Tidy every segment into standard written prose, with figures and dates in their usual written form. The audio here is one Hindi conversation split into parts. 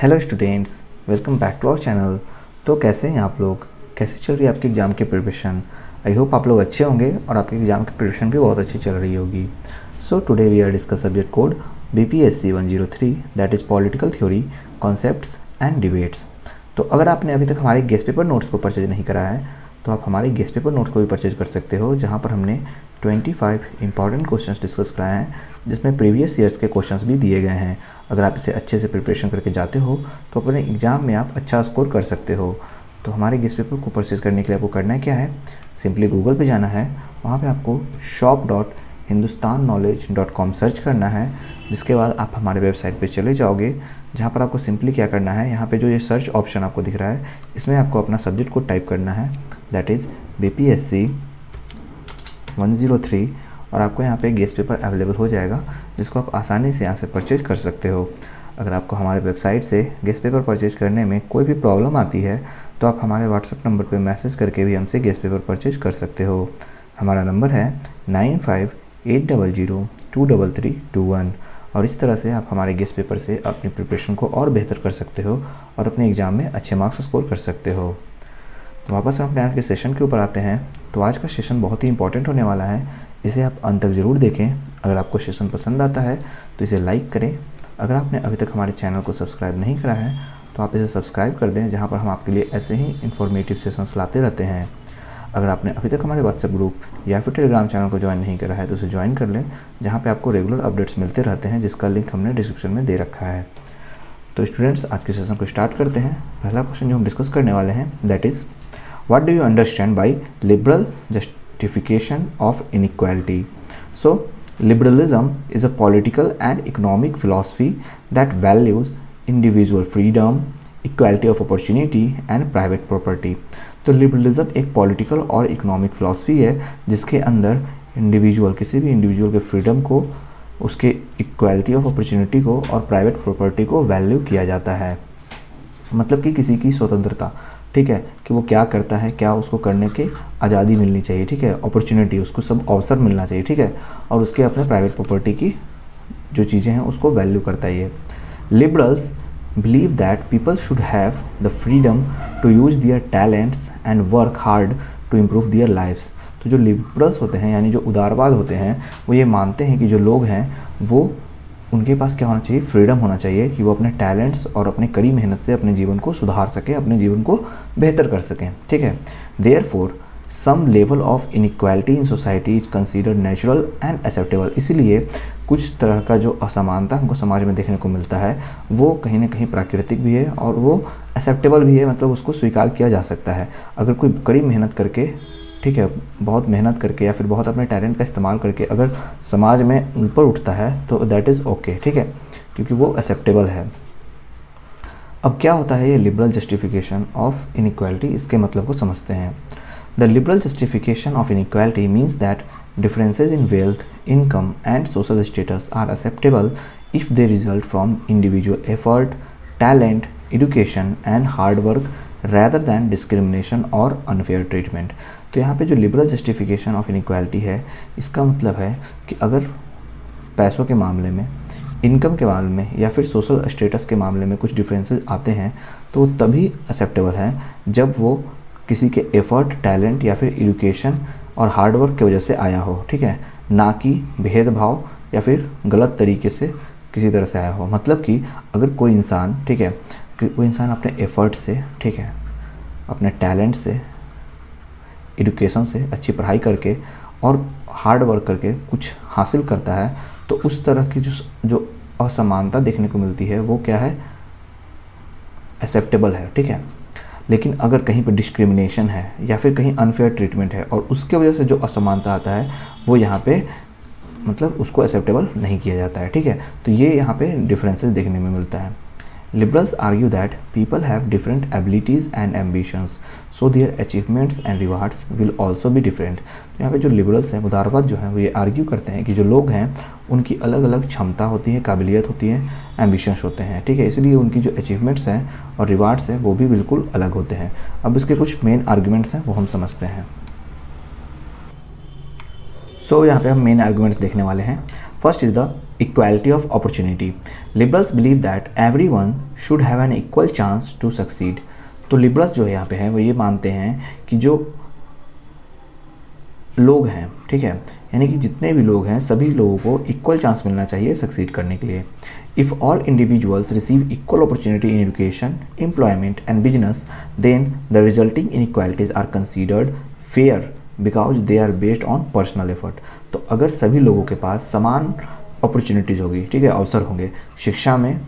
Hello students, welcome back to our channel. तो कैसे हैं आप लोग? कैसे चल रही है आपकी एग्ज़ाम की प्रिपरेशन? आई होप आप लोग अच्छे होंगे और आपकी एग्ज़ाम की प्रिपरेशन भी बहुत अच्छी चल रही होगी। So today we are discuss subject code BPSC 103, that is political theory, concepts and debates. तो अगर आपने अभी तक हमारे गेस्ट पेपर नोट्स को परचेज नहीं करा है तो आप हमारे गेस्ट पेपर नोट्स को भी परचेज कर सकते हो, जहाँ पर हमने 25 इंपॉर्टेंट क्वेश्चंस डिस्कस कराए हैं, जिसमें प्रीवियस ईयर्स के क्वेश्चंस भी दिए गए हैं। अगर आप इसे अच्छे से प्रिपरेशन करके जाते हो तो अपने एग्ज़ाम में आप अच्छा स्कोर कर सकते हो। तो हमारे गेस्ट पेपर को परचेज करने के लिए आपको करना है क्या है, सिंपली गूगल पे जाना है, वहाँ पे आपको shop.hindustanknowledge.com सर्च करना है। जिसके बाद आप हमारे वेबसाइट पे चले जाओगे, जहाँ पर आपको सिंपली क्या करना है, यहाँ पे जो ये सर्च ऑप्शन आपको दिख रहा है, इसमें आपको अपना सब्जेक्ट कोड टाइप करना है, दैट इज़ BPSC 103, और आपको यहाँ पे गेस्ट पेपर अवेलेबल हो जाएगा, जिसको आप आसानी से यहाँ से परचेज कर सकते हो। अगर आपको हमारे वेबसाइट से गेस्ट पेपर परचेज करने में कोई भी प्रॉब्लम आती है तो आप हमारे व्हाट्सएप नंबर पे मैसेज करके भी हमसे गेस्ट पेपर परचेज कर सकते हो। हमारा नंबर है 9580023321, और इस तरह से आप हमारे गेस्ट पेपर से अपनी प्रिपरेशन को और बेहतर कर सकते हो और अपने एग्ज़ाम में अच्छे मार्क्स स्कोर कर सकते हो। तो वापस हम अपने आज के सेशन के ऊपर आते हैं। तो आज का सेशन बहुत ही इंपॉर्टेंट होने वाला है, इसे आप अंत तक ज़रूर देखें। अगर आपको सेशन पसंद आता है तो इसे लाइक करें। अगर आपने अभी तक हमारे चैनल को सब्सक्राइब नहीं करा है तो आप इसे सब्सक्राइब कर दें, जहाँ पर हम आपके लिए ऐसे ही इन्फॉर्मेटिव सेशंस लाते रहते हैं। अगर आपने अभी तक हमारे व्हाट्सएप ग्रुप या फिर टेलीग्राम चैनल को ज्वाइन नहीं करा है तो उसे ज्वाइन कर लें, जहाँ पे आपको रेगुलर अपडेट्स मिलते रहते हैं, जिसका लिंक हमने डिस्क्रिप्शन में दे रखा है। तो स्टूडेंट्स, आज के सेशन को स्टार्ट करते हैं। पहला क्वेश्चन जो हम डिस्कस करने वाले हैं, that is what do you understand by liberal justification of inequality. So, liberalism is a political and economic philosophy that values individual freedom, equality of opportunity and private property. तो लिबरलिज्म एक पॉलिटिकल और इकोनॉमिक फिलॉसफी है जिसके अंदर किसी भी इंडिविजुअल के फ्रीडम को, उसके इक्वालिटी ऑफ अपॉर्चुनिटी को और प्राइवेट प्रॉपर्टी को वैल्यू किया जाता है। मतलब कि किसी की स्वतंत्रता, ठीक है, कि वो क्या करता है, क्या उसको करने की आज़ादी मिलनी चाहिए, ठीक है, अपॉर्चुनिटी, उसको सब अवसर मिलना चाहिए, ठीक है, और उसके अपने प्राइवेट प्रॉपर्टी की जो चीज़ें हैं उसको वैल्यू करता है ये। Liberals believe that people should have the freedom to use their talents and work hard to improve their lifes. तो जो लिबरल्स होते हैं, यानी जो उदारवाद होते हैं, वो ये मानते हैं कि जो लोग हैं वो, उनके पास क्या होना चाहिए, फ्रीडम होना चाहिए कि वो अपने टैलेंट्स और अपने कड़ी मेहनत से अपने जीवन को सुधार सकें, अपने जीवन को बेहतर कर सकें, ठीक है। Therefore some level of inequality in society is considered natural and acceptable. इसीलिए कुछ तरह का जो असमानता हमको समाज में देखने को मिलता है वो कहीं ना कहीं प्राकृतिक भी है और वो एक्सेप्टेबल भी है, मतलब उसको स्वीकार किया जा सकता है। अगर कोई कड़ी मेहनत करके, ठीक है, बहुत मेहनत करके या फिर बहुत अपने टैलेंट का इस्तेमाल करके अगर समाज में ऊपर उठता है तो दैट इज़ ओके, ठीक है, क्योंकि वो एक्सेप्टेबल है। अब क्या होता है ये लिबरल जस्टिफिकेशन ऑफ इनइक्वालिटी, इसके मतलब को समझते हैं। The liberal justification of inequality means that differences in wealth, income and social status are acceptable if they result from individual effort, talent, education and hard work rather than discrimination और अनफेयर ट्रीटमेंट। तो यहाँ पे जो लिबरल जस्टिफिकेशन ऑफ इनइक्वालिटी है, इसका मतलब है कि अगर पैसों के मामले में, इनकम के मामले में या फिर सोशल स्टेटस के मामले में कुछ डिफरेंसेस आते हैं तो वो तभी एक्सेप्टेबल है जब वो किसी के एफर्ट, टैलेंट या फिर एजुकेशन और हार्ड वर्क की वजह से आया हो, ठीक है, ना कि भेदभाव या फिर गलत तरीके से किसी तरह से आया हो। मतलब कि अगर कोई इंसान, ठीक है, कोई इंसान अपने एफर्ट से, ठीक है, अपने टैलेंट से, एजुकेशन से, अच्छी पढ़ाई करके और हार्ड वर्क करके कुछ हासिल करता है तो उस तरह की जो असमानता देखने को मिलती है वो क्या है, एक्सेप्टेबल है, ठीक है। लेकिन अगर कहीं पर डिस्क्रिमिनेशन है या फिर कहीं अनफेयर ट्रीटमेंट है और उसके वजह से जो असमानता आता है वो यहाँ पे मतलब उसको एक्सेप्टेबल नहीं किया जाता है, ठीक है। तो ये यहाँ पे डिफरेंसेस देखने में मिलता है। Liberals argue that people have different abilities and ambitions, so their achievements and rewards will also be different. तो यहाँ पे जो लिबरल्स हैं, उदारवाद जो हैं, वो ये आर्ग्यू करते हैं कि जो लोग हैं उनकी अलग अलग क्षमता होती है, काबिलियत होती है, एम्बिशंस होते हैं, ठीक है, इसलिए उनकी जो अचीवमेंट्स हैं और रिवार्ड्स हैं वो भी बिल्कुल अलग होते हैं। अब इसके कुछ मेन आर्ग्यूमेंट्स हैं वो हम समझते हैं। सो यहाँ पे हम मेन आर्ग्यूमेंट्स देखने वाले हैं। First is the equality of opportunity. Liberals believe that everyone should have an equal chance to succeed. तो लिबरल्स जो यहाँ पे हैं वो ये मानते हैं कि जो लोग हैं, ठीक है, यानी कि जितने भी लोग हैं सभी लोगों को इक्वल चांस मिलना चाहिए सक्सीड करने के लिए। If all individuals receive equal opportunity in education, employment and business, then the resulting inequalities are considered fair because they are based on personal effort. तो अगर सभी लोगों के पास समान अपॉर्चुनिटीज़ होगी, ठीक है, अवसर होंगे शिक्षा में,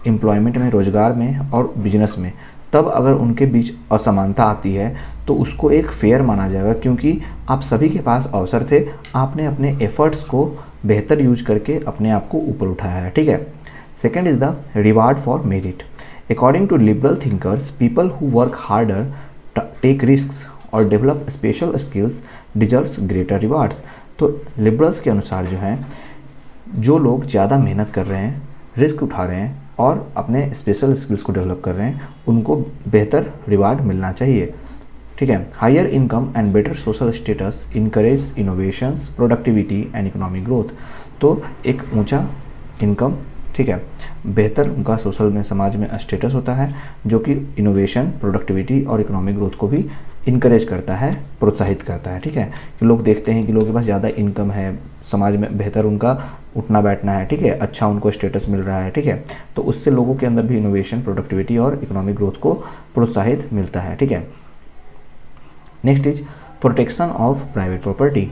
एम्प्लॉयमेंट में, रोजगार में और बिजनेस में, तब अगर उनके बीच असमानता आती है तो उसको एक फेयर माना जाएगा, क्योंकि आप सभी के पास अवसर थे, आपने अपने एफर्ट्स को बेहतर यूज करके अपने आप को ऊपर उठाया है, ठीक है। Second is the reward for merit. According to liberal thinkers, people who work harder, take risks और develop special skills deserves greater rewards. तो लिबरल्स के अनुसार जो है, जो लोग ज़्यादा मेहनत कर रहे हैं, रिस्क उठा रहे हैं और अपने स्पेशल स्किल्स को डेवलप कर रहे हैं, उनको बेहतर रिवार्ड मिलना चाहिए, ठीक है। Higher income and better social status encourage innovations, productivity and economic growth. तो एक ऊंचा इनकम, ठीक है, बेहतर उनका सोशल में, समाज में स्टेटस होता है, जो कि इनोवेशन, प्रोडक्टिविटी और इकोनॉमिक ग्रोथ को भी इनकरेज करता है, प्रोत्साहित करता है, ठीक है। कि लोग देखते हैं कि लोगों के पास ज़्यादा इनकम है, समाज में बेहतर उनका उठना बैठना है, ठीक है, अच्छा उनको स्टेटस मिल रहा है, ठीक है, तो उससे लोगों के अंदर भी इनोवेशन, प्रोडक्टिविटी और इकोनॉमिक ग्रोथ को प्रोत्साहित मिलता है, ठीक है। Next is protection of private property.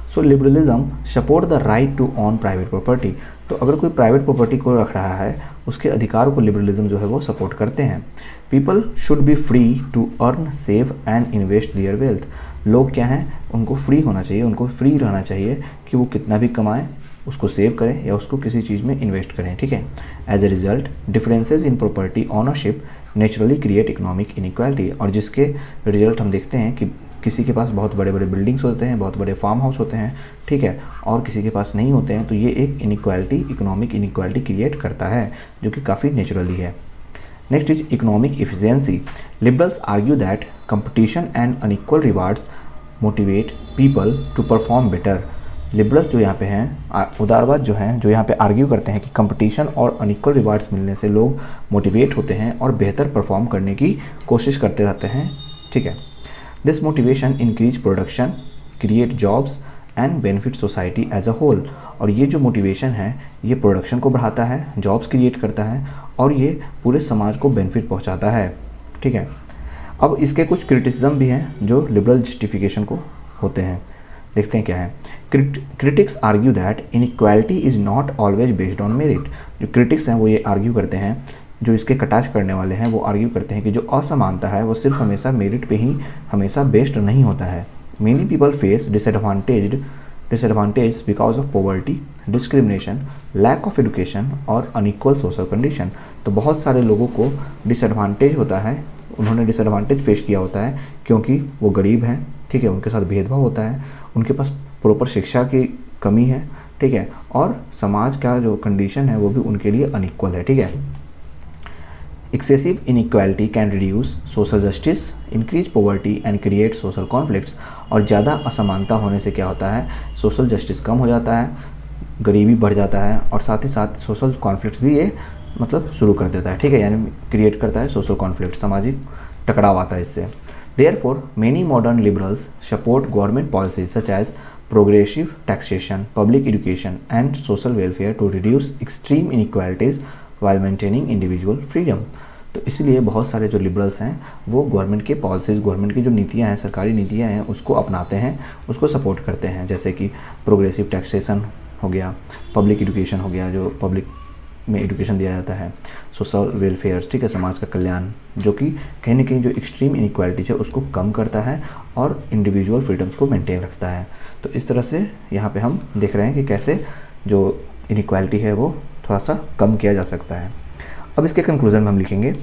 So liberalism support the right to own private property. तो अगर कोई प्राइवेट प्रॉपर्टी को रख रहा है, उसके अधिकार को लिबरलिज्म जो है वो सपोर्ट करते हैं। People should be free to earn, save and invest their wealth. लोग क्या हैं, उनको फ्री होना चाहिए, उनको फ्री रहना चाहिए कि वो कितना भी कमाएं, उसको सेव करें या उसको किसी चीज़ में इन्वेस्ट करें, ठीक है। As a result, differences in property ownership naturally create economic inequality. और जिसके रिजल्ट हम देखते हैं कि किसी के पास बहुत बड़े बड़े बिल्डिंग्स होते हैं, बहुत बड़े फार्म हाउस होते हैं, ठीक है, और किसी के पास नहीं होते हैं, तो ये एक इनइक्वालिटी, इकोनॉमिक इनइक्वालिटी क्रिएट करता है, जो कि काफ़ी नेचुरली है। Next is economic efficiency. Liberals argue that competition and unequal rewards motivate people to perform better. Liberals जो यहाँ पे हैं, उदारवाद जो हैं, जो यहाँ पे आर्ग्यू करते हैं कि कंपटीशन और अनइक्वल रिवार्ड्स मिलने से लोग मोटिवेट होते हैं और बेहतर परफॉर्म करने की कोशिश करते रहते हैं, ठीक है। This motivation increase production, create jobs and benefit society as a whole. और ये जो मोटिवेशन है, ये प्रोडक्शन को बढ़ाता है, जॉब्स क्रिएट करता है और ये पूरे समाज को बेनिफिट पहुंचाता है, ठीक है। अब इसके कुछ क्रिटिसिज्म भी हैं जो लिबरल जस्टिफिकेशन को होते हैं, देखते हैं क्या है। Critics argue that inequality is not always based on merit. जो क्रिटिक्स हैं वो ये आर्ग्यू करते हैं, जो इसके कटाक्ष करने वाले हैं वो आर्ग्यू करते हैं कि जो असमानता है वो सिर्फ हमेशा मेरिट पे ही हमेशा बेस्ड नहीं होता है। Many people face disadvantage because of poverty, discrimination, lack of education और अनइक्वल सोशल कंडीशन। तो बहुत सारे लोगों को डिसएडवांटेज होता है, उन्होंने डिसएडवांटेज फेस किया होता है क्योंकि वो गरीब हैं, ठीक है, उनके साथ भेदभाव होता है, उनके पास प्रॉपर शिक्षा की कमी है, ठीक है, और समाज का जो कंडीशन है वो भी उनके लिए अनइक्वल है, ठीक है। Excessive inequality can reduce social justice, increase poverty and create social conflicts. और ज़्यादा असमानता होने से क्या होता है, सोशल जस्टिस कम हो जाता है, गरीबी बढ़ जाता है और साथ ही साथ सोशल कॉन्फ्लिक्ट्स भी ये मतलब शुरू कर देता है, ठीक है, यानी क्रिएट करता है सोशल कॉन्फ्लिक्ट, सामाजिक टकराव आता है इससे। Therefore many modern liberals support government policies such as progressive taxation, public education and social welfare to reduce extreme inequalities while maintaining individual freedom. तो इसलिए बहुत सारे जो लिबरल्स हैं वो गवर्नमेंट के पॉलिसीज़, गवर्नमेंट की जो नीतियाँ हैं, सरकारी नीतियाँ हैं, उसको अपनाते हैं, उसको सपोर्ट करते हैं, जैसे कि प्रोग्रेसिव टैक्सेशन हो गया, पब्लिक एजुकेशन हो गया, जो पब्लिक में एजुकेशन दिया जाता है, सोशल वेलफेयर, ठीक है, समाज का कल्याण, जो कि कहीं ना कहीं जो एक्सट्रीम इनइक्वालिटीज है उसको कम करता है और इंडिविजुअल फ्रीडम्स को मेंटेन रखता है। तो इस तरह से यहाँ पे हम देख रहे हैं कि कैसे जो इनइक्वालिटी है वो थोड़ा सा कम किया जा सकता है। अब इसके कंक्लूजन में हम लिखेंगे,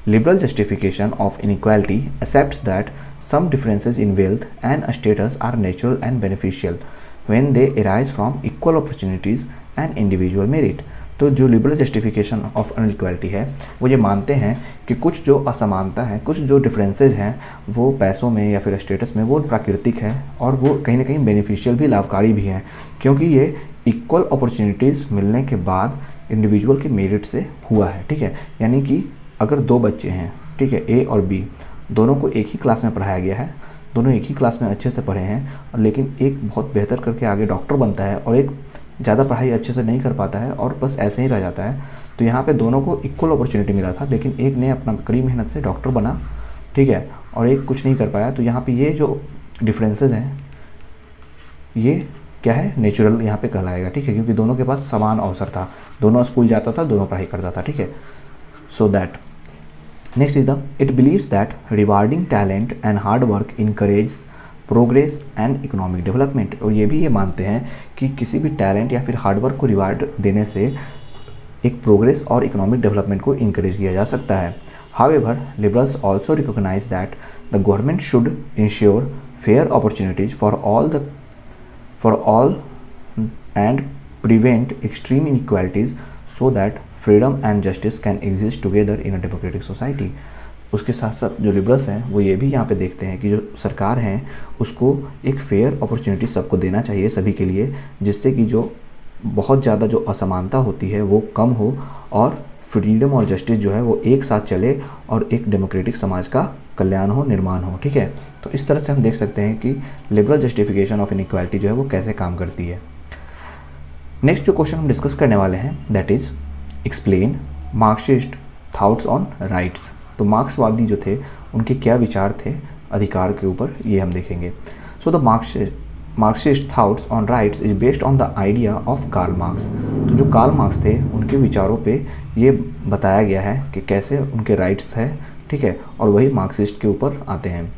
liberal justification of inequality accepts that some differences in wealth and status are natural and beneficial when they arise from equal opportunities and individual merit. तो जो लिबरल जस्टिफिकेशन ऑफ अनइक्वालिटी है वो ये मानते हैं कि कुछ जो असमानता है, कुछ जो डिफरेंसेज हैं वो पैसों में या फिर स्टेटस में वो प्राकृतिक है और वो कहीं ना कहीं बेनिफिशियल भी, लाभकारी भी हैं, क्योंकि ये इक्वल अपॉर्चुनिटीज़ मिलने के बाद इंडिविजुअल के मेरिट से हुआ है, ठीक है। यानी कि अगर दो बच्चे हैं, ठीक है, ए और बी, दोनों को एक ही क्लास में पढ़ाया गया है, दोनों एक ही क्लास में अच्छे से पढ़े हैं, और लेकिन एक बहुत बेहतर करके आगे डॉक्टर बनता है और एक ज़्यादा पढ़ाई अच्छे से नहीं कर पाता है और बस ऐसे ही रह जाता है, तो यहाँ पे दोनों को इक्वल अपॉर्चुनिटी मिला था, लेकिन एक ने अपना कड़ी मेहनत से डॉक्टर बना, ठीक है, और एक कुछ नहीं कर पाया। तो यहाँ पे ये जो डिफरेंसेस हैं ये क्या है, नेचुरल यहाँ पे कहलाएगा, ठीक है, क्योंकि दोनों के पास समान अवसर था, दोनों स्कूल जाता था, दोनों पढ़ाई करता था, ठीक है। So that next is the it believes that rewarding talent and hard work encourage progress and economic development. और ये भी ये मानते हैं कि किसी भी टैलेंट या फिर हार्डवर्क को रिवार्ड देने से एक प्रोग्रेस और इकोनॉमिक डेवलपमेंट को इनकरेज किया जा सकता है। However, liberals also recognize that the government should ensure fair opportunities for all and prevent extreme inequalities so that freedom and justice can exist together in a democratic society. उसके साथ साथ जो लिबरल्स हैं वो ये भी यहाँ पे देखते हैं कि जो सरकार है उसको एक फेयर अपॉर्चुनिटी सबको देना चाहिए, सभी के लिए, जिससे कि जो बहुत ज़्यादा जो असमानता होती है वो कम हो और फ्रीडम और जस्टिस जो है वो एक साथ चले और एक डेमोक्रेटिक समाज का कल्याण हो, निर्माण हो, ठीक है। तो इस तरह से हम देख सकते हैं कि लिबरल जस्टिफिकेशन ऑफ इनइक्वालिटी जो है वो कैसे काम करती है। नेक्स्ट जो क्वेश्चन हम डिस्कस करने वाले हैं that is explain Marxist thoughts on rights. तो मार्क्सवादी जो थे उनके क्या विचार थे अधिकार के ऊपर, ये हम देखेंगे। So the Marxist thoughts on rights is based on the idea of Karl Marx. तो जो कार्ल मार्क्स थे उनके विचारों पे ये बताया गया है कि कैसे उनके राइट्स है, ठीक है, और वही मार्क्सिस्ट के ऊपर आते हैं।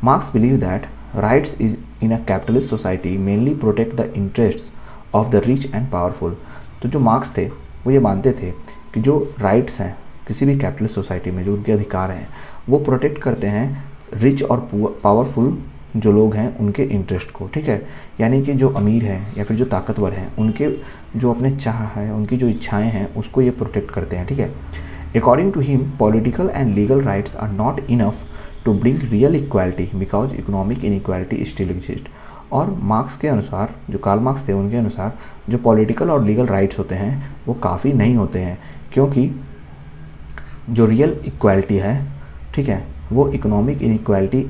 Marks believe that rights is in a capitalist society mainly protect the interests of the rich and powerful. तो जो मार्क्स थे वो ये मानते थे कि जो राइट्स हैं किसी भी कैपिटलिस्ट सोसाइटी में, जो उनके अधिकार हैं, वो प्रोटेक्ट करते हैं रिच और पावरफुल जो लोग हैं उनके इंटरेस्ट को, ठीक है। यानी कि जो अमीर हैं या फिर जो ताकतवर हैं उनके जो अपने चाह है, उनकी जो इच्छाएं हैं उसको ये प्रोटेक्ट करते हैं, ठीक है। According to him political and legal rights are not enough to bring real equality because economic inequality still exist. और मार्क्स के अनुसार, जो कार्ल मार्क्स थे उनके अनुसार, जो पॉलिटिकल और लीगल राइट्स होते हैं वो काफ़ी नहीं होते हैं, क्योंकि जो रियल इक्वालिटी है, ठीक है, वो इकोनॉमिक इनइक्वालिटी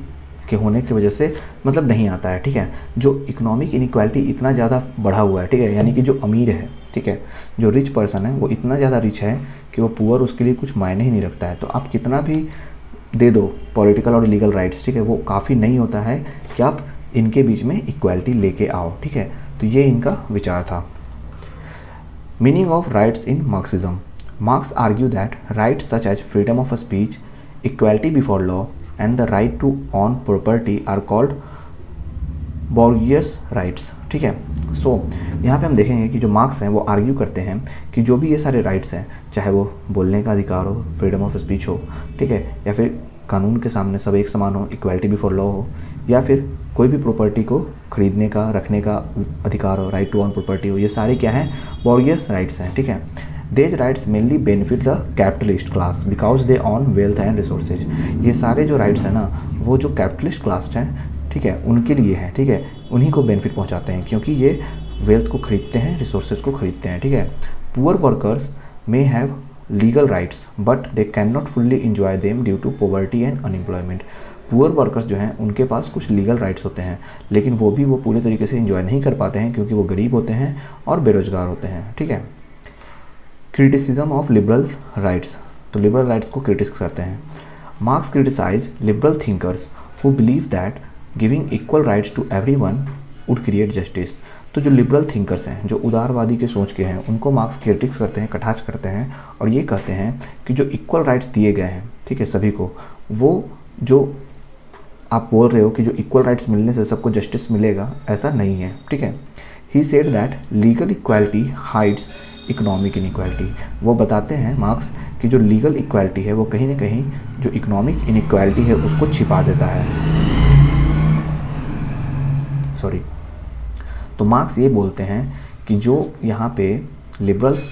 के होने की वजह से मतलब नहीं आता है, ठीक है। जो इकोनॉमिक इनइक्वालिटी इतना ज़्यादा बढ़ा हुआ है, ठीक है, यानी कि जो अमीर है, ठीक है, जो रिच पर्सन है वो इतना ज़्यादा रिच है कि वो पुअर उसके लिए कुछ मायने ही नहीं रखता है। तो आप कितना भी दे दो पॉलिटिकल और लीगल राइट्स, ठीक है, वो काफ़ी नहीं होता है कि आप इनके बीच में इक्वालिटी लेके आओ, ठीक है। तो ये इनका विचार था। Meaning of rights in Marxism. Marx argue that rights such as freedom of speech, equality before law and the right to own property are called bourgeois rights, ठीक है। सो यहाँ पे हम देखेंगे कि जो मार्क्स हैं वो आर्ग्यू करते हैं कि जो भी ये सारे राइट्स हैं, चाहे वो बोलने का अधिकार हो, फ्रीडम ऑफ स्पीच हो, ठीक है, या फिर कानून के सामने सब एक समान हो, इक्वालिटी बिफोर लॉ हो, या फिर कोई भी प्रॉपर्टी को खरीदने का, रखने का अधिकार हो, राइट टू ओन प्रॉपर्टी हो, ये सारे क्या हैं, बोर्जियस राइट्स हैं, ठीक है। These rights mainly benefit the capitalist class because they own wealth and resources। ये सारे जो राइट्स हैं ना वो जो कैपिटलिस्ट क्लास हैं, ठीक है, उनके लिए है, ठीक है, उन्हीं को बेनिफिट पहुंचाते हैं क्योंकि ये वेल्थ को खरीदते हैं, रिसोर्सेज को खरीदते हैं, ठीक है। Poor workers may have legal rights but they can not fully enjoy them due to poverty and unemployment. Poor workers जो हैं उनके पास कुछ लीगल राइट्स होते हैं लेकिन वो भी वो पूरे तरीके से इंजॉय नहीं कर पाते हैं क्योंकि वो गरीब होते हैं और बेरोजगार होते हैं, ठीक है। Criticism of liberal rights. तो लिबरल राइट्स को क्रिटिस करते हैं। Marx criticise liberal thinkers who believe that giving equal rights to everyone would create justice. तो जो लिबरल थिंकर्स हैं, जो उदारवादी के सोच के हैं, उनको मार्क्स क्रिटिक्स करते हैं, कटाक्ष करते हैं और ये कहते हैं कि जो इक्वल राइट्स दिए गए हैं, ठीक है, सभी को, वो जो आप बोल रहे हो कि जो इक्वल राइट्स मिलने से सबको जस्टिस मिलेगा, ऐसा नहीं है, ठीक है। He said that legal equality hides economic inequality. वो बताते हैं मार्क्स कि जो लीगल इक्वालिटी है वो कहीं ना कहीं जो इकोनॉमिक इनइक्वालिटी है उसको छिपा देता है। सॉरी। तो मार्क्स ये बोलते हैं कि जो यहाँ पे लिबरल्स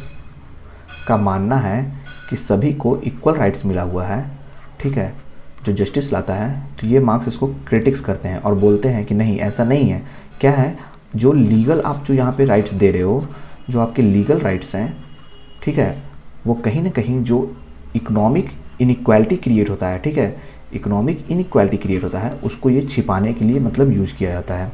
का मानना है कि सभी को इक्वल राइट्स मिला हुआ है, ठीक है, जो जस्टिस लाता है, तो ये मार्क्स इसको क्रिटिक्स करते हैं और बोलते हैं कि नहीं, ऐसा नहीं है। क्या है, जो लीगल आप जो यहाँ पे राइट्स दे रहे हो, जो आपके लीगल राइट्स हैं, ठीक है, वो कहीं ना कहीं जो इकोनॉमिक इनइक्वालिटी क्रिएट होता है, ठीक है, इकोनॉमिक इनइक्वालिटी क्रिएट होता है, उसको ये छिपाने के लिए मतलब यूज किया जाता है।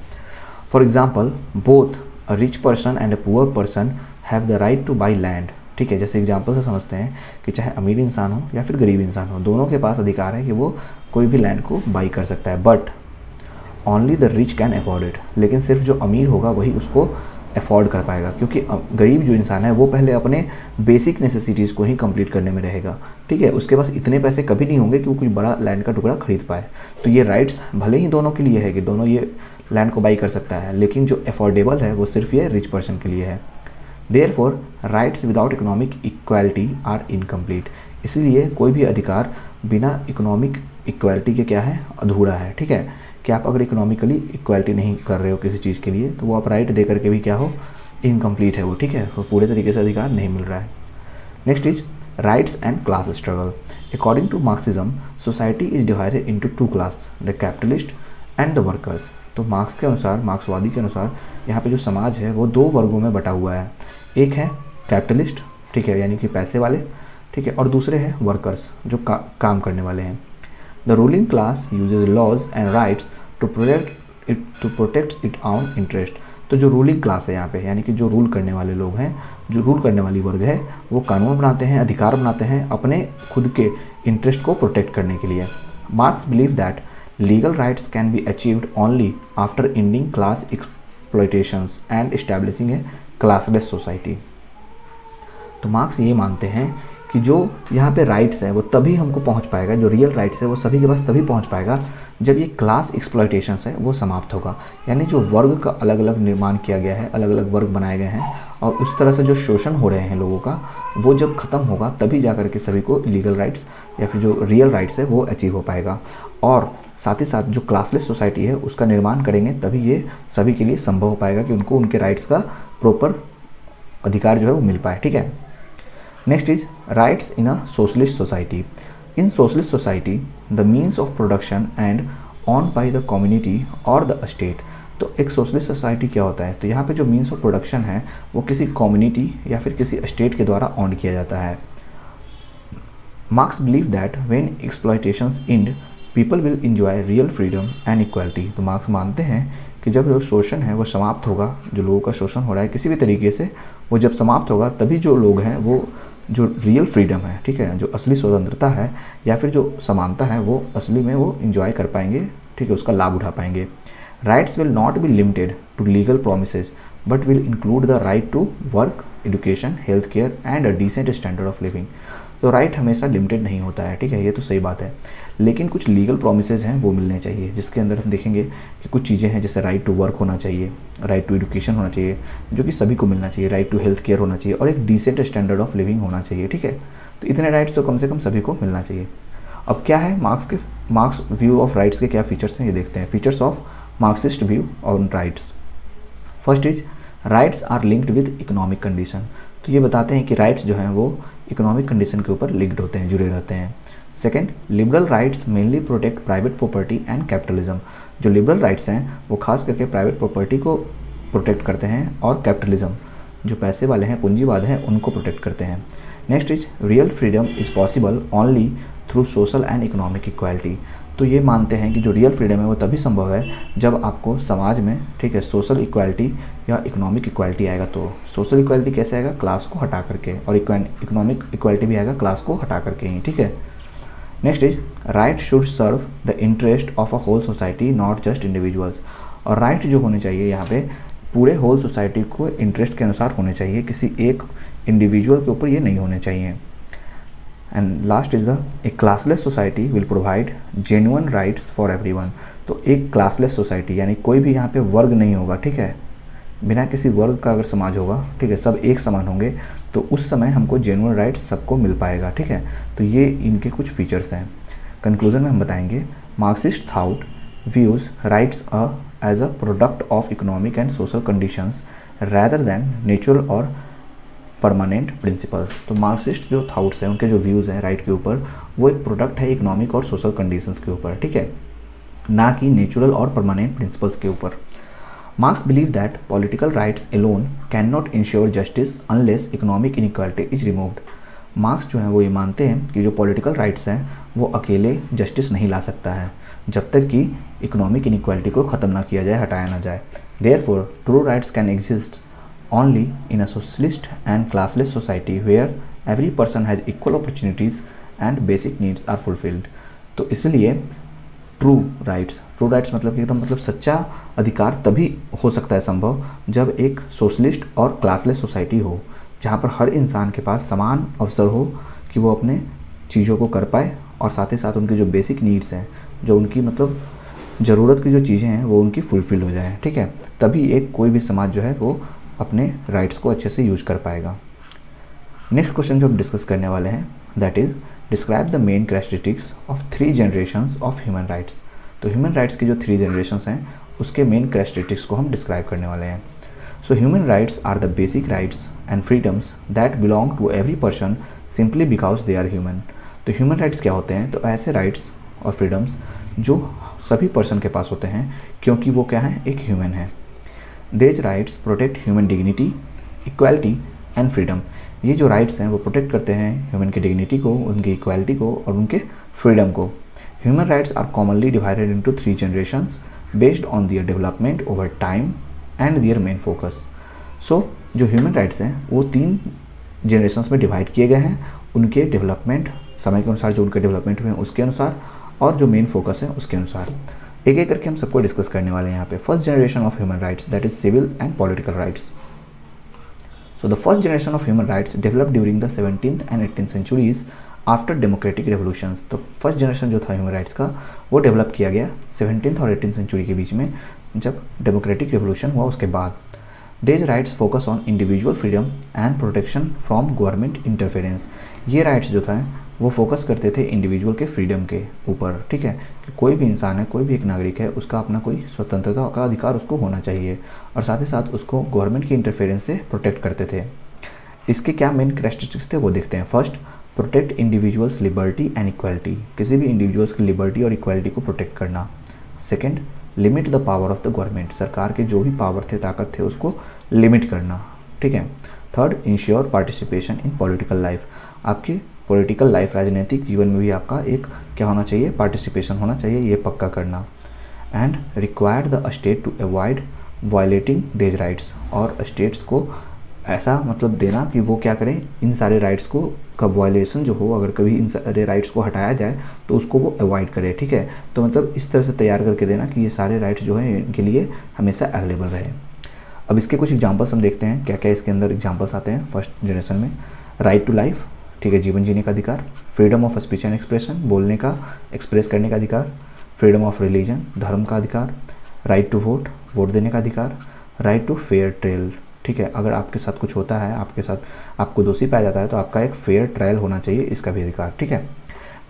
For example, both a rich person and a poor person have the right two by land, ठीक है। जैसे एग्जाम्पल से समझते हैं कि चाहे अमीर इंसान हो या फिर गरीब इंसान हो, दोनों के पास अधिकार है कि वो कोई भी लैंड को बाई कर सकता है, but only the rich can afford it. लेकिन सिर्फ जो अमीर होगा वही उसको अफोर्ड कर पाएगा, क्योंकि गरीब जो इंसान है वो पहले अपने बेसिक नेसेसिटीज़ को ही कंप्लीट करने में रहेगा, ठीक है। उसके पास इतने पैसे कभी नहीं होंगे कि वो कोई बड़ा लैंड का टुकड़ा खरीद पाए। तो ये राइट्स भले ही दोनों के लिए है कि दोनों ये लैंड को बाई कर सकता है, लेकिन जो अफोर्डेबल है वो सिर्फ ये रिच पर्सन के लिए है। Therefore rights without economic equality are incomplete. इसलिए कोई भी अधिकार बिना इकोनॉमिक इक्वालिटी के क्या है, अधूरा है, ठीक है। कि आप अगर इकोनॉमिकली इक्वालिटी नहीं कर रहे हो किसी चीज़ के लिए, तो वो आप राइट दे करके भी क्या हो, इनकम्प्लीट है वो, ठीक है, वो पूरे तरीके से अधिकार नहीं मिल रहा है। Next is rights and class struggle. According to Marxism, society is divided into two class, the capitalist and the workers. तो मार्क्स के अनुसार, मार्क्सवादी के अनुसार, यहाँ पे जो समाज है वो दो वर्गों में बटा हुआ है। एक है कैपिटलिस्ट, ठीक है, यानी कि पैसे वाले, ठीक है, और दूसरे हैं वर्कर्स जो काम करने वाले हैं। The ruling class uses laws and rights to protect it own interest. तो जो रूलिंग क्लास है यहाँ पे, यानी कि जो रूल करने वाले लोग हैं, जो रूल करने वाली वर्ग है, वो कानून बनाते हैं, अधिकार बनाते हैं अपने खुद के इंटरेस्ट को प्रोटेक्ट करने के लिए। Marx believe that legal rights can be achieved only after ending class exploitations and establishing a classless society. तो मार्क्स ये मानते हैं कि जो यहाँ पे राइट्स हैं वो तभी हमको पहुँच पाएगा, जो रियल राइट्स है वो सभी के पास तभी पहुँच पाएगा जब ये क्लास एक्सप्लॉयटेशंस है वो समाप्त होगा। यानी जो वर्ग का अलग अलग निर्माण किया गया है, अलग अलग वर्ग बनाए गए हैं, और उस तरह से जो शोषण हो रहे हैं लोगों का, वो जब ख़त्म होगा तभी जा कर के सभी को लीगल राइट्स या फिर जो रियल राइट्स है वो अचीव हो पाएगा। और साथ ही साथ जो क्लासलेस सोसाइटी है उसका निर्माण करेंगे तभी ये सभी के लिए संभव हो पाएगा कि उनको उनके राइट्स का प्रॉपर अधिकार जो है वो मिल पाए, ठीक है। Next is rights in a socialist society. In socialist society the means of production and on by the community और द स्टेट। तो एक सोशलिस्ट सोसाइटी क्या होता है, तो यहाँ पे जो मीन्स ऑफ प्रोडक्शन है वो किसी कम्युनिटी या फिर किसी स्टेट के द्वारा ऑन किया जाता है। Marx believe that when exploitations and people will enjoy real freedom and equality. तो मार्क्स मानते हैं कि जब जो शोषण है वो समाप्त होगा, जो लोगों का शोषण हो रहा है किसी भी तरीके से, वो जब समाप्त होगा तभी जो लोग हैं वो जो रियल फ्रीडम है, ठीक है, जो असली स्वतंत्रता है या फिर जो समानता है वो असली में वो इंजॉय कर पाएंगे, ठीक है, उसका लाभ उठा पाएंगे। Rights will not be limited to legal promises but will include the right to work, education, health care and a decent standard of living. तो राइट हमेशा लिमिटेड नहीं होता है, ठीक है, ये तो सही बात है, लेकिन कुछ लीगल प्रोमिसेस हैं वो मिलने चाहिए, जिसके अंदर हम देखेंगे कि कुछ चीज़ें हैं जैसे राइट टू वर्क होना चाहिए, राइट टू एजुकेशन होना चाहिए जो कि सभी को मिलना चाहिए, राइट टू हेल्थ केयर होना चाहिए और एक डिसेंट स्टैंडर्ड ऑफ लिविंग होना चाहिए, ठीक है। तो इतने राइट्स तो कम से कम सभी को मिलना चाहिए। अब क्या है मार्क्स व्यू ऑफ राइट्स के क्या फीचर्स हैं ये देखते हैं। Features of Marxist view on rights. First is rights are linked with economic condition. तो ये बताते हैं कि राइट्स जो हैं वो इकोनॉमिक कंडीशन के ऊपर लिंक्ड होते हैं, जुड़े रहते हैं। Second, liberal rights mainly protect private property and capitalism. जो लिबरल राइट्स हैं वो खास करके प्राइवेट प्रॉपर्टी को प्रोटेक्ट करते हैं और कैपिटलिज्म, जो पैसे वाले हैं, पूंजीवाद हैं, उनको प्रोटेक्ट करते हैं। Next is real freedom is possible only through social and economic equality. तो ये मानते हैं कि जो रियल फ्रीडम है वो तभी संभव है जब आपको समाज में, ठीक है, सोशल इक्वालिटी या इकोनॉमिक इक्वालिटी आएगा। तो सोशल इक्वालिटी कैसे आएगा, क्लास को हटा करके, और इकोनॉमिक इक्वालिटी भी आएगा क्लास को हटा करके ही, ठीक है। Next is right should serve the interest of a whole society not just individuals. और राइट जो होने चाहिए यहाँ पे पूरे होल सोसाइटी को इंटरेस्ट के अनुसार होने चाहिए, किसी एक इंडिविजुअल के ऊपर ये नहीं होने चाहिए। And last is the A classless society will provide genuine rights for everyone. तो एक क्लासलेस सोसाइटी यानी कोई भी यहाँ पे वर्ग नहीं होगा, ठीक है, बिना किसी वर्ग का अगर समाज होगा, ठीक है, सब एक समान होंगे, तो उस समय हमको जेन्युइन राइट्स सबको मिल पाएगा, ठीक है। तो ये इनके कुछ फीचर्स हैं। कंक्लूजन में हम बताएंगे Marxist thought views rights as a product of economic and social conditions rather than natural और परमानेंट प्रिंसिपल्स। तो मार्क्सिस्ट जो थाउट्स हैं, उनके जो व्यूज़ हैं राइट के ऊपर, वो एक प्रोडक्ट है इकोनॉमिक और सोशल कंडीशंस के ऊपर, ठीक है, ना कि नेचुरल और परमानेंट प्रिंसिपल्स के ऊपर। Marks believe that political rights alone can not ensure justice unless economic inequality is removed. Marks जो है वो ये मानते हैं कि जो पॉलिटिकल राइट्स हैं वो अकेले जस्टिस नहीं ला सकता है जब तक कि इकोनॉमिक इनइक्वालिटी को ख़त्म ना किया जाए, हटाया ना जाए। Therefore true rights can exist only in a socialist and classless society where every person has equal opportunities and basic needs are fulfilled। तो इसलिए ट्रू राइट्स मतलब कि एकदम सच्चा अधिकार तभी हो सकता है संभव जब एक सोशलिस्ट और क्लासलेस सोसाइटी हो, जहाँ पर हर इंसान के पास समान अवसर हो कि वो अपने चीज़ों को कर पाए और साथ ही साथ उनकी जो बेसिक नीड्स हैं, जो उनकी ज़रूरत की जो चीज़ें हैं वो उनकी फुलफ़िल हो जाए, ठीक है। तभी एक कोई भी समाज जो है वो अपने राइट्स को अच्छे से यूज कर पाएगा। नेक्स्ट क्वेश्चन जो हम डिस्कस करने वाले हैं that is describe the main characteristics of 3 generations of human rights. तो ह्यूमन राइट्स की जो 3 जनरेशंस हैं उसके मेन कैरेक्टरिस्टिक्स को हम डिस्क्राइब करने वाले हैं। So human rights are the basic rights and freedoms that belong to every person simply because they are human. तो ह्यूमन राइट्स क्या होते हैं? तो ऐसे राइट्स और फ्रीडम्स जो सभी पर्सन के पास होते हैं क्योंकि वो क्या है, एक ह्यूमन है। These rights protect human dignity, equality and freedom। ये जो राइट्स हैं वो प्रोटेक्ट करते हैं ह्यूमन की डिग्निटी को, उनकी इक्वालिटी को और उनके फ्रीडम को। Human rights are commonly divided into 3 generations based on their development over time and their main focus. So जो ह्यूमन राइट्स हैं वो 3 जनरेशंस में डिवाइड किए गए हैं, उनके डेवलपमेंट समय के अनुसार, जो उनके डेवलपमेंट हुए हैं उसके अनुसार और जो मेन फोकस है उसके अनुसार। एक एक करके हम सबको डिस्कस करने वाले हैं यहाँ पे। First generation of human rights that is civil and political rights. So the first generation of human rights developed during the 17th and 18th centuries after democratic revolutions. तो फर्स्ट जनरेशन जो था ह्यूमन राइट्स का वो डेवलप किया गया 17th और 18th सेंचुरी के बीच में, जब डेमोक्रेटिक रेवोल्यूशन हुआ उसके बाद। These rights focus on individual freedom and protection from government interference। ये राइट्स जो था वो फोकस करते थे इंडिविजुअल के फ्रीडम के ऊपर, ठीक है, कि कोई भी इंसान है, कोई भी एक नागरिक है, उसका अपना कोई स्वतंत्रता का अधिकार उसको होना चाहिए और साथ ही साथ उसको गवर्नमेंट की इंटरफेरेंस से प्रोटेक्ट करते थे। इसके क्या मेन कैरेक्टरिस्टिक्स थे वो देखते हैं। First, protect individuals liberty and equality, किसी भी इंडिविजुअल्स की लिबर्टी और इक्वालिटी को प्रोटेक्ट करना। Second, limit the power of the government, सरकार के जो भी पावर थे, ताकत थे, उसको लिमिट करना, ठीक है। Third, ensure participation in political life, आपकी पॉलिटिकल लाइफ, राजनीतिक जीवन में भी आपका एक क्या होना चाहिए, पार्टिसिपेशन होना चाहिए, ये पक्का करना। And require the state to avoid violating these rights, और स्टेट्स को ऐसा देना कि वो क्या करें, इन सारे राइट्स को कब वायलेशन जो हो, अगर कभी इन सारे राइट्स को हटाया जाए तो उसको वो अवॉइड करे, ठीक है। तो इस तरह से तैयार करके देना कि ये सारे राइट्स जो हैं इनके लिए हमेशा अवेलेबल रहे। अब इसके कुछ एग्जांपल्स हम देखते हैं क्या क्या इसके अंदर एग्जांपल्स आते हैं फर्स्ट जनरेशन में। राइट टू लाइफ, ठीक है, जीवन जीने का अधिकार। Freedom of speech and expression, बोलने का, एक्सप्रेस करने का अधिकार। फ्रीडम ऑफ रिलीजन, धर्म का अधिकार। राइट टू वोट, वोट देने का अधिकार। राइट टू फेयर ट्रायल, ठीक है, अगर आपके साथ कुछ होता है, आपके साथ आपको दोषी पाया जाता है तो आपका एक फेयर ट्रायल होना चाहिए, इसका भी अधिकार, ठीक है।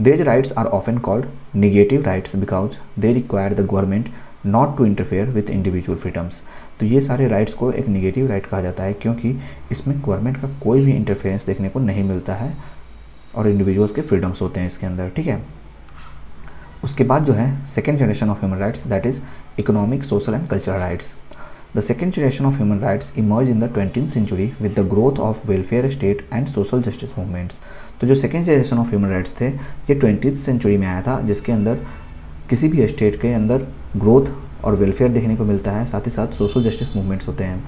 These rights are often called negative rights because they require the government not to interfere with individual freedoms। तो ये सारे राइट्स को एक निगेटिव राइट कहा जाता है क्योंकि इसमें गवर्नमेंट का कोई भी इंटरफेरेंस देखने को नहीं मिलता है और इंडिविजुअल्स के फ्रीडम्स होते हैं इसके अंदर, ठीक है। उसके बाद जो है second generation of human rights that is economic, social and cultural rights. The second generation of human rights emerged in the 20th century with the growth of welfare state and social justice movements। तो जो second generation of human rights थे ये 20th सेंचुरी में आया था, जिसके अंदर किसी भी स्टेट के अंदर ग्रोथ और वेलफेयर देखने को मिलता है, साथ ही साथ सोशल जस्टिस मूवमेंट्स होते हैं।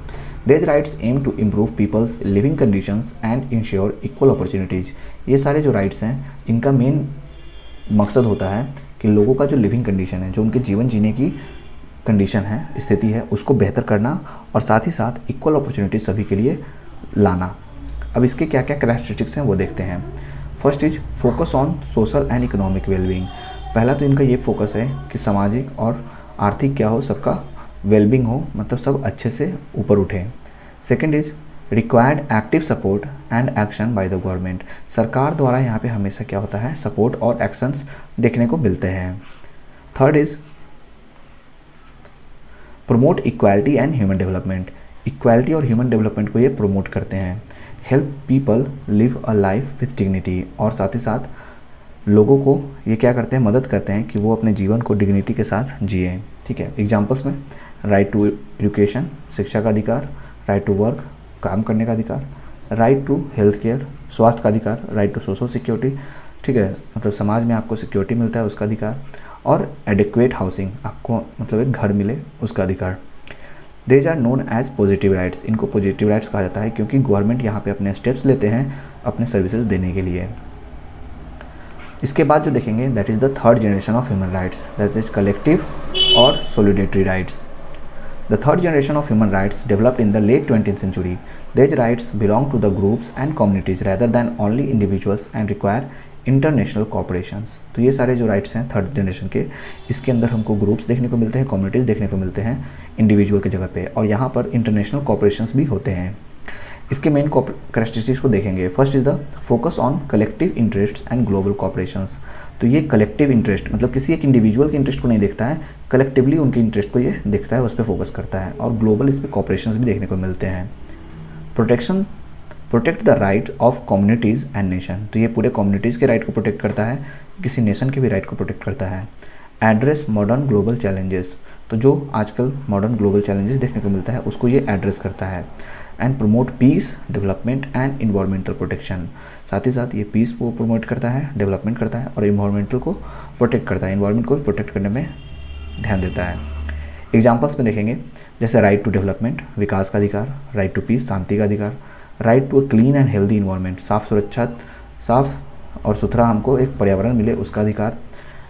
These rights aim to improve people's living conditions and ensure equal opportunities। ये सारे जो राइट्स हैं इनका मेन मकसद होता है कि लोगों का जो लिविंग कंडीशन है, जो उनके जीवन जीने की कंडीशन है, स्थिति है, उसको बेहतर करना और साथ ही साथ इक्वल अपॉर्चुनिटी सभी के लिए लाना। अब इसके क्या क्या कैरेक्टरिस्टिक्स हैं वो देखते हैं। First is focus on social and economic wellbeing. पहला तो इनका ये फोकस है कि सामाजिक और आर्थिक क्या हो, सबका वेलबींग हो, सब अच्छे से ऊपर उठे। Second is required active support and action by the government. सरकार द्वारा यहाँ पे हमेशा क्या होता है, सपोर्ट और एक्शंस देखने को मिलते हैं। Third is promote equality and human development. Equality और ह्यूमन डेवलपमेंट को ये प्रमोट करते हैं। Help people live a life with dignity, और साथ ही साथ लोगों को ये क्या करते हैं, मदद करते हैं कि वो अपने जीवन को डिग्निटी के साथ जिए, ठीक है। एग्जांपल्स में राइट टू एजुकेशन, शिक्षा का अधिकार, राइट टू वर्क, काम करने का अधिकार, राइट टू हेल्थ केयर, स्वास्थ्य का अधिकार, राइट टू सोशल सिक्योरिटी, ठीक है, मतलब समाज में आपको सिक्योरिटी मिलता है उसका अधिकार, और एडिक्वेट हाउसिंग, आपको मतलब एक घर मिले उसका अधिकार। These are known as positive rights, इनको पॉजिटिव राइट्स कहा जाता है क्योंकि गवर्नमेंट यहाँ पे अपने स्टेप्स लेते हैं अपने सर्विसेज देने के लिए। इसके बाद जो देखेंगे that is the third generation of human rights, that is collective और solidarity rights. The third generation of human rights developed in the late 20th century. These rights belong to the groups and communities rather than only individuals and require international cooperations. तो ये सारे जो राइट्स हैं थर्ड जनरेशन के, इसके अंदर हमको ग्रुप्स देखने को मिलते हैं, कम्युनिटीज़ देखने को मिलते हैं इंडिविजुअल की जगह पे, और यहाँ पर इंटरनेशनल कॉपरेशंस भी होते हैं। इसके मेन कैरेक्टरिस्टिक्स को देखेंगे। First is the focus on collective interest and global cooperations. तो ये कलेक्टिव इंटरेस्ट मतलब किसी एक इंडिविजुअल के इंटरेस्ट को नहीं देखता है, कलेक्टिवली उनके इंटरेस्ट को ये देखता है, उस पर फोकस करता है, और ग्लोबल इस पर कॉपरेशंस भी देखने को मिलते हैं। Protect the right of communities and nation. तो ये पूरे कम्युनिटीज़ के राइट को प्रोटेक्ट करता है, किसी नेशन के भी राइट को प्रोटेक्ट करता है। एड्रेस मॉडर्न ग्लोबल चैलेंजेस, तो जो आजकल मॉडर्न ग्लोबल चैलेंजेस देखने को मिलता है उसको ये एड्रेस करता है। And promote peace, development and environmental protection, साथ ही साथ ये पीस को प्रमोट करता है, डेवलपमेंट करता है और इन्वायरमेंटल को प्रोटेक्ट करता है, इन्वायरमेंट को प्रोटेक्ट करने में ध्यान देता है। एग्जाम्पल्स में देखेंगे जैसे राइट टू डेवलपमेंट, विकास का अधिकार, राइट टू पीस, शांति का अधिकार, right to clean and healthy environment, साफ और सुथरा हमको एक पर्यावरण मिले उसका अधिकार,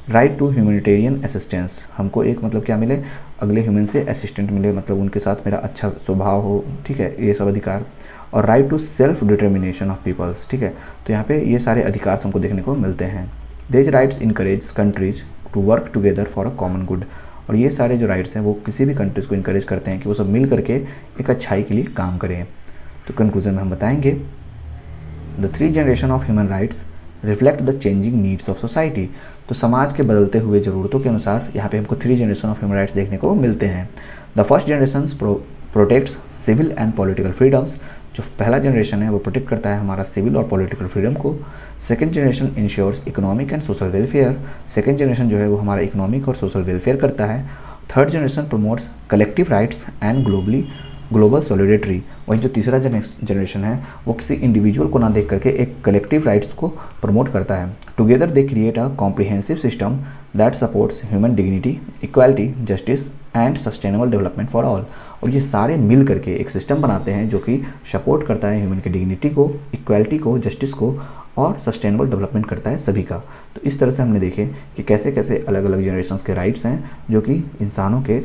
राइट टू ह्यूमैनिटेरियन असिस्टेंस, हमको एक मतलब क्या मिले, अगले ह्यूमन से असिस्टेंट मिले, मतलब उनके साथ मेरा अच्छा स्वभाव हो, ठीक है, ये सब अधिकार, और right to self determination of peoples, ठीक है। तो यहाँ पे ये सारे अधिकार हमको देखने को मिलते हैं। These rights encourage countries to work together for a common good, और ये सारे जो राइट्स हैं वो किसी भी कंट्रीज़ को इनकरेज करते हैं कि वो सब मिल करके एक अच्छाई के लिए काम करें। तो कंक्लूजन में हम बताएंगे the three generation of human rights reflect the changing needs of society. तो समाज के बदलते हुए ज़रूरतों के अनुसार यहाँ पे हमको three generation of human rights देखने को मिलते हैं। The first generation protects civil and political freedoms, जो पहला जनरेशन है वो प्रोटेक्ट करता है हमारा सिविल और पॉलिटिकल फ्रीडम को। Second generation ensures economic and social welfare, second generation जो है वो हमारा इकोनॉमिक और सोशल वेलफेयर करता है। Third generation promotes collective rights and global सॉलिडेटरी, वहीं जो तीसरा जनरेशन है वो किसी इंडिविजुअल को ना देख करके एक कलेक्टिव राइट्स को प्रमोट करता है। Together they create a comprehensive system that supports human dignity, equality, justice and sustainable development for all. और ये सारे मिल करके एक सिस्टम बनाते हैं जो कि सपोर्ट करता है ह्यूमन की डिग्निटी को, इक्वालिटी को, जस्टिस को और सस्टेनेबल डेवलपमेंट करता है सभी का। तो इस तरह से हमने देखे कि कैसे कैसे अलग अलग जनरेशन्स के राइट्स हैं जो कि इंसानों के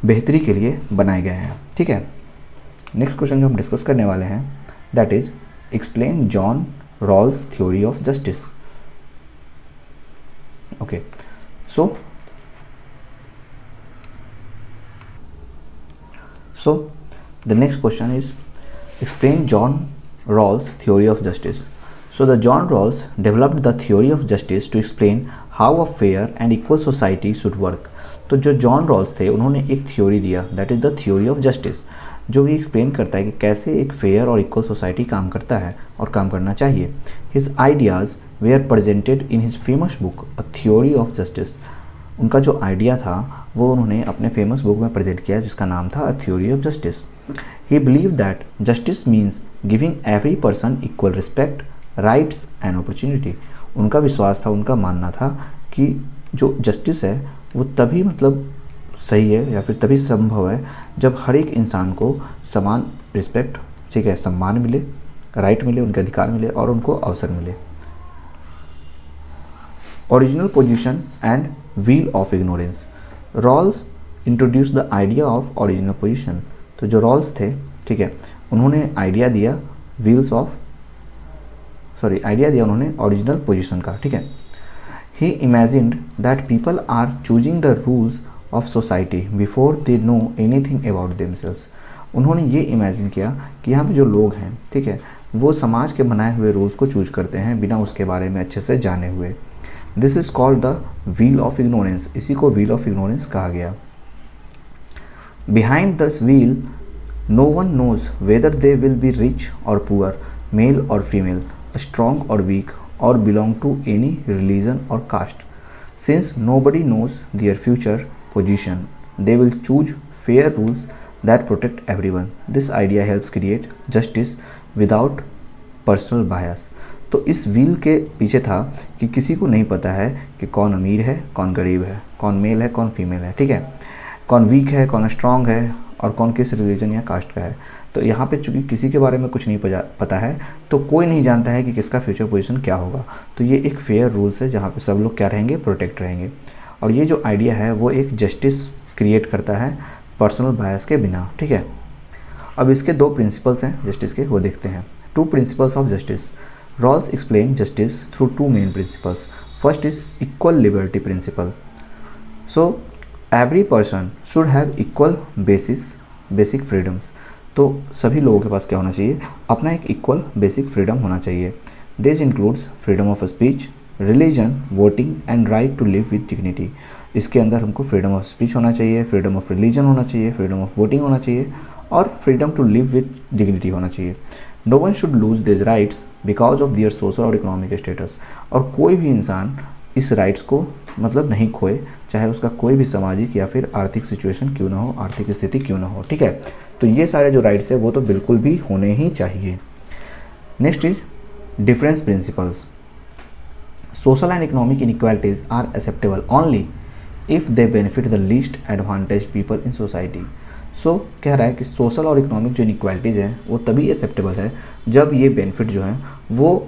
बेहतरी के लिए बनाए गए हैं, ठीक है। नेक्स्ट क्वेश्चन जो हम डिस्कस करने वाले हैं that is explain John Rawls theory of justice. Okay, so the next question is explain John Rawls theory of justice. So the John Rawls developed the theory of justice to explain how a fair and equal society should work. तो जो जॉन रॉल्स थे उन्होंने एक थ्योरी दिया that is the theory of justice, जो ये एक्सप्लेन करता है कि कैसे एक फेयर और इक्वल सोसाइटी काम करता है और काम करना चाहिए। His ideas were presented in his famous book a theory of justice. उनका जो आइडिया था वो उन्होंने अपने फेमस बुक में प्रेजेंट किया जिसका नाम था अ theory of justice. He believe that justice means giving every person equal respect, rights and opportunity. उनका विश्वास था, उनका मानना था कि जो जस्टिस है वो तभी मतलब सही है या फिर तभी संभव है जब हर एक इंसान को समान रिस्पेक्ट, ठीक है, सम्मान मिले, राइट मिले, उनके अधिकार मिले और उनको अवसर मिले। Original position and wheel of ignorance. Rawls introduce the idea of original position. तो जो रॉल्स थे, ठीक है, उन्होंने आइडिया दिया उन्होंने ओरिजिनल पोजीशन का, ठीक है। He imagined that people are choosing the rules of society before they know anything about themselves. उन्होंने ये इमेजिन किया कि यहाँ पे जो लोग हैं, ठीक है, वो समाज के बनाए हुए रूल्स को चूज करते हैं बिना उसके बारे में अच्छे से जाने हुए। This is called the wheel of ignorance. इसी को व्हील ऑफ इग्नोरेंस कहा गया। Behind this wheel no one knows whether they will be rich और पुअर, मेल और फीमेल, स्ट्रॉन्ग और वीक, और बिलोंग टू एनी रिलीजन और caste, since nobody knows their future position they will choose fair rules that protect everyone. This idea helps create justice without personal bias. तो इस व्हील के पीछे था कि किसी को नहीं पता है कि कौन अमीर है, कौन गरीब है, कौन मेल है, कौन फीमेल है, ठीक है, कौन वीक है, कौन स्ट्रांग है, और कौन किस रिलीजन या कास्ट का है। तो यहाँ पे चूँकि किसी के बारे में कुछ नहीं पता है, तो कोई नहीं जानता है कि किसका फ्यूचर पोजीशन क्या होगा। तो ये एक फेयर रूल्स है जहाँ पे सब लोग क्या रहेंगे, प्रोटेक्ट रहेंगे। और ये जो आइडिया है वो एक जस्टिस क्रिएट करता है पर्सनल बायस के बिना, ठीक है। अब इसके दो प्रिंसिपल्स हैं जस्टिस के, वो देखते हैं। 2 principles of justice. Rawls explain justice through 2 main principles. First is equal liberty principle. So every person should have equal basic freedoms. तो सभी लोगों के पास क्या होना चाहिए, अपना एक इक्वल बेसिक फ्रीडम होना चाहिए। This includes freedom of speech, religion, voting and right to live with dignity. इसके अंदर हमको फ्रीडम ऑफ स्पीच होना चाहिए, फ्रीडम ऑफ रिलीजन होना चाहिए, फ्रीडम ऑफ वोटिंग होना चाहिए और freedom to live with dignity होना चाहिए। No one should lose this rights because of their social और इकोनॉमिक स्टेटस। और कोई भी इंसान इस राइट्स को मतलब नहीं खोए, चाहे उसका कोई भी सामाजिक या फिर आर्थिक सिचुएशन क्यों ना हो, आर्थिक स्थिति क्यों ना हो, ठीक है। तो ये सारे जो राइट्स है वो तो बिल्कुल भी होने ही चाहिए। Next is difference principles. Social and economic inequalities are acceptable only if they benefit the least advantage people in society. So कह रहा है कि सोशल और इकोनॉमिक जो इनइक्वालिटीज़ हैं वो तभी एक्सेप्टेबल है जब ये बेनिफिट जो है वो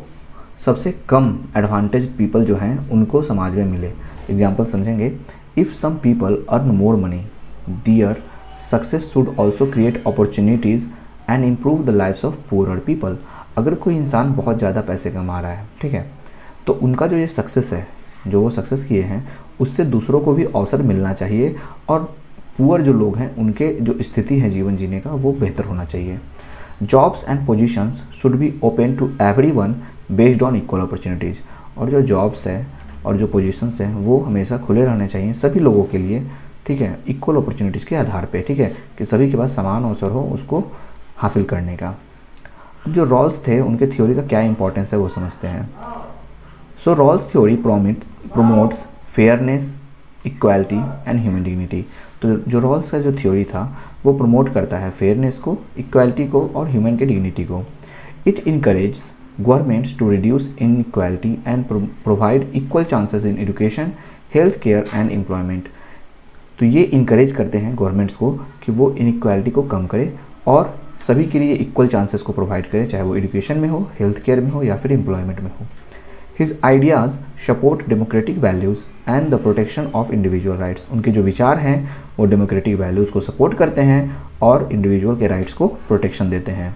सबसे कम एडवांटेज पीपल जो हैं उनको समाज में मिले। एग्जांपल समझेंगे। If some people earn more money, their success should also create opportunities and improve the lifes of poor people. अगर कोई इंसान बहुत ज़्यादा पैसे कमा रहा है, ठीक है, तो उनका जो ये सक्सेस है, जो वो सक्सेस किए हैं, उससे दूसरों को भी अवसर मिलना चाहिए और पुअर जो लोग हैं उनके जो स्थिति है जीवन जीने का वो बेहतर होना चाहिए। Jobs and positions should be open to everyone based on equal opportunities. और जो जॉब्स है और जो पोजीशंस हैं वो हमेशा खुले रहने चाहिए सभी लोगों के लिए, ठीक है, इक्वल अपॉर्चुनिटीज़ के आधार पे, ठीक है, कि सभी के पास समान अवसर हो उसको हासिल करने का। जो रॉल्स थे उनके थ्योरी का क्या इंपॉर्टेंस है वो समझते हैं। So Rawls theory promotes fairness, equality and human dignity. तो जो रॉल्स का जो थ्योरी था वो प्रमोट करता है फेयरनेस को, इक्वालिटी को और ह्यूमन के डिग्निटी को। It encourage governments to reduce inequality and provide equal chances in education, health care and employment. तो ये इनकरेज करते हैं गवर्नमेंट्स को कि वो इनइक्वालिटी को कम करे और सभी के लिए इक्वल चांसेस को प्रोवाइड करे, चाहे वो एजुकेशन में हो, हेल्थ केयर में हो या फिर एम्प्लॉयमेंट में हो। His ideas support democratic values and the protection of individual rights. उनके जो विचार हैं वो डेमोक्रेटिक वैल्यूज़ को सपोर्ट करते हैं और इंडिविजुअल के राइट्स को प्रोटेक्शन देते हैं।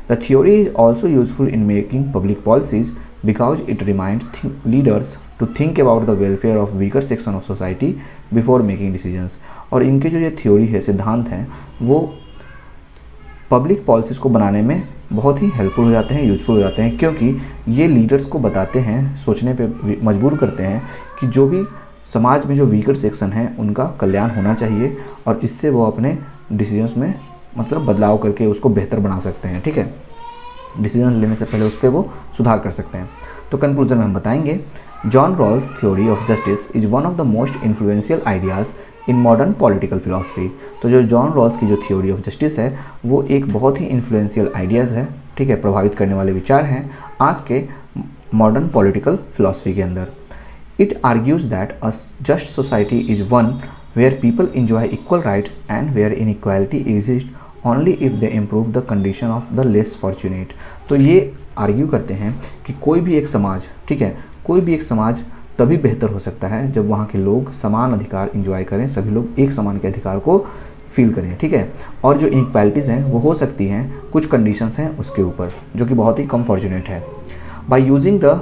The theory is also useful in making public policies because it reminds leaders to think about the welfare of weaker section of society before making decisions. और इनके जो ये थ्योरी है, सिद्धांत हैं, वो पब्लिक पॉलिसीज़ को बनाने में बहुत ही हेल्पफुल हो जाते हैं, यूजफुल हो जाते हैं, क्योंकि ये लीडर्स को बताते हैं, सोचने पे मजबूर करते हैं कि जो भी समाज में जो वीकर सेक्शन है उनका कल्याण होना चाहिए और इससे वो अपने डिसीजंस में मतलब बदलाव करके उसको बेहतर बना सकते हैं, ठीक है, डिसीजन लेने से पहले उस पर वो सुधार कर सकते हैं। तो कंक्लूजन में हम बताएंगे, John Rawls theory of justice is one of the most influential ideas in modern political philosophy. तो जो जॉन रॉल्स की जो थ्योरी ऑफ जस्टिस है वो एक बहुत ही इन्फ्लुएंशियल आइडियाज़ है, ठीक है, प्रभावित करने वाले विचार हैं आज के मॉडर्न पॉलिटिकल फिलॉसफी के अंदर। It argues that a just society is one where people enjoy equal rights and where inequality exist only if they improve the condition of the less fortunate. तो ये आर्ग्यू करते हैं कि कोई भी एक समाज, ठीक है, कोई भी एक समाज तभी बेहतर हो सकता है जब वहाँ के लोग समान अधिकार इंजॉय करें, सभी लोग एक समान के अधिकार को फील करें, ठीक है। और जो इनइक्वालिटीज़ हैं वो हो सकती हैं कुछ कंडीशंस हैं उसके ऊपर जो कि बहुत ही कम फॉर्चुनेट है। By using the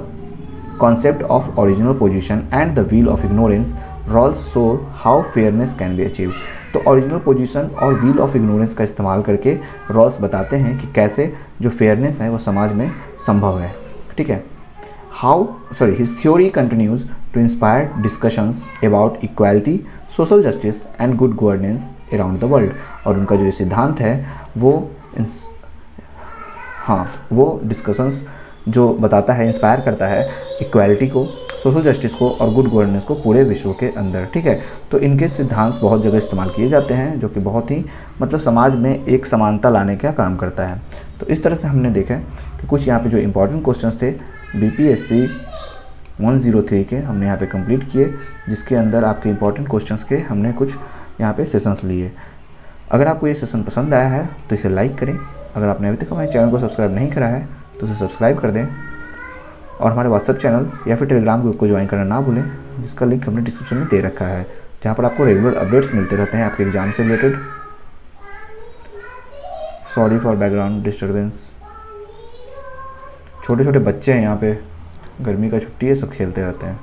concept of original position and the wheel of ignorance, Rawls show how fairness can be achieve. तो ओरिजिनल पोजीशन और व्हील ऑफ इग्नोरेंस का इस्तेमाल करके रॉल्स बताते हैं कि कैसे जो फेयरनेस है वो समाज में संभव है, ठीक है। His theory continues to inspire discussions about equality, social justice and good governance around the world। और उनका जो ये सिद्धांत है वो डिस्कशंस जो बताता है, इंस्पायर करता है इक्वालिटी को, सोशल जस्टिस को और गुड गवर्नेंस को पूरे विश्व के अंदर। ठीक है, तो इनके सिद्धांत बहुत जगह इस्तेमाल किए जाते हैं, जो कि बहुत ही मतलब समाज में एक समानता लाने का काम करता है। तो इस तरह से हमने देखा कि कुछ यहाँ पे जो इंपॉर्टेंट क्वेश्चंस थे BPSC 103 के हमने यहाँ पे कंप्लीट किए, जिसके अंदर आपके इंपॉर्टेंट क्वेश्चंस के हमने कुछ यहाँ पे सेशंस लिए। अगर आपको ये सेशन पसंद आया है तो इसे लाइक करें। अगर आपने अभी तक हमारे चैनल को सब्सक्राइब नहीं करा है तो उसे सब्सक्राइब कर दें, और हमारे व्हाट्सएप चैनल या फिर टेलीग्राम ग्रुप को ज्वाइन करना ना भूलें, जिसका लिंक हमने डिस्क्रिप्शन में दे रखा है, जहाँ पर आपको रेगुलर अपडेट्स मिलते रहते हैं आपके एग्जाम से related. Sorry for background disturbance, छोटे छोटे बच्चे हैं यहाँ पे, गर्मी का छुट्टी है, सब खेलते रहते हैं।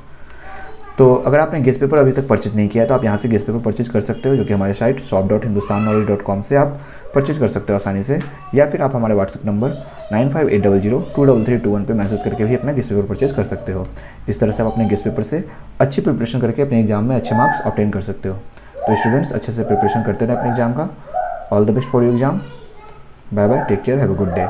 तो अगर आपने गेस्ट पेपर अभी तक परचेज नहीं किया है तो आप यहाँ से गेस्ट पेपर परचेज कर सकते हो, जो कि हमारे साइट shop.hindustanknowledge.com से आप परचेज कर सकते हो आसानी से, या फिर आप हमारे व्हाट्सएप नंबर 9580023321 पे मैसेज करके भी अपना गेस्ट पेपर परचेज कर सकते हो। इस तरह से आप अपने गेस्ट पेपर से अच्छी प्रिपरेशन करके अपने एग्जाम में अच्छे मार्क्स ऑब्टेन कर सकते हो। तो स्टूडेंट्स अच्छे से प्रिपरेशन करते रहें अपने एग्जाम का। All the best for your exam. Bye bye, take care, have a good day.